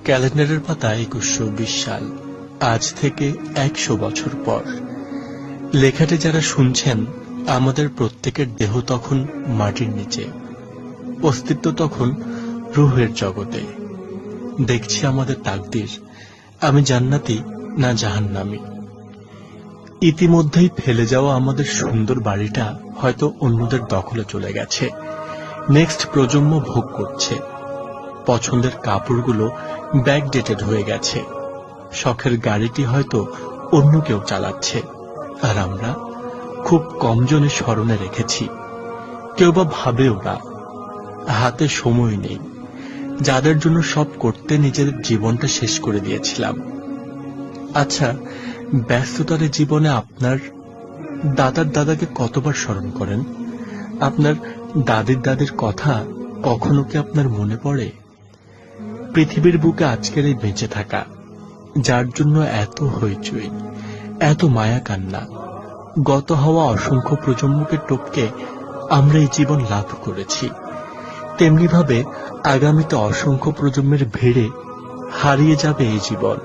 ক্যালেন্ডারের পাতা ২১২০ সাল, আজ থেকে ১০০ বছর পর। লেখাটি যারা শুনছেন, আমাদের প্রত্যেকের দেহ তখন মাটির নিচে, অস্তিত্ব তখন রুহের জগতে। দেখছি আমাদের তাকদীর, আমি জান্নাতি না জাহান্নামী। ইতিমধ্যেই ফেলে যাওয়া আমাদের সুন্দর বাড়িটা হয়তো অন্যদের দখলে চলে গেছে, নেক্সট প্রজন্ম ভোগ করছে। পছন্দের কাপড়গুলো ব্যাকডেটেড হয়ে গেছে, শখের গাড়িটি হয়তো অন্য কেউ চালাচ্ছে, আর আমরা খুব কম জনের স্মরণে রেখেছি। কেউ বা ভাবেও না, হাতে সময় নেই, যাদের জন্য সব করতে নিজের জীবনটা শেষ করে দিয়েছিলাম। আচ্ছা, ব্যস্ততার জীবনে আপনার দাদার দাদাকে কতবার স্মরণ করেন? আপনার দাদির দাদির কথা কখনো কি আপনার মনে পড়ে? পৃথিবীর বুকে আজকের এই বেঁচে থাকা, যার জন্য এত হইচই, এত মায়া কান্না, গত হওয়া অসংখ্য প্রজন্মকে টপকে আমরা এই জীবন লাভ করেছি, তেমনি ভাবে আগামীতে অসংখ্য প্রজন্মের ভিড়ে হারিয়ে যাবে এই জীবন।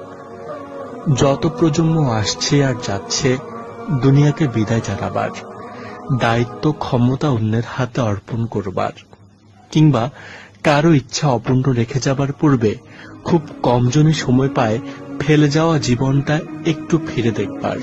যত প্রজন্ম আসছে আর যাচ্ছে, দুনিয়াকে বিদায় জানাবার, দায়িত্ব ক্ষমতা অন্যের হাতে অর্পণ করবার, কিংবা কারো ইচ্ছা অপূর্ণ রেখে যাবার পূর্বে খুব কম জনই সময় পায় ফেলে যাওয়া জীবনটা একটু ফিরে দেখবার।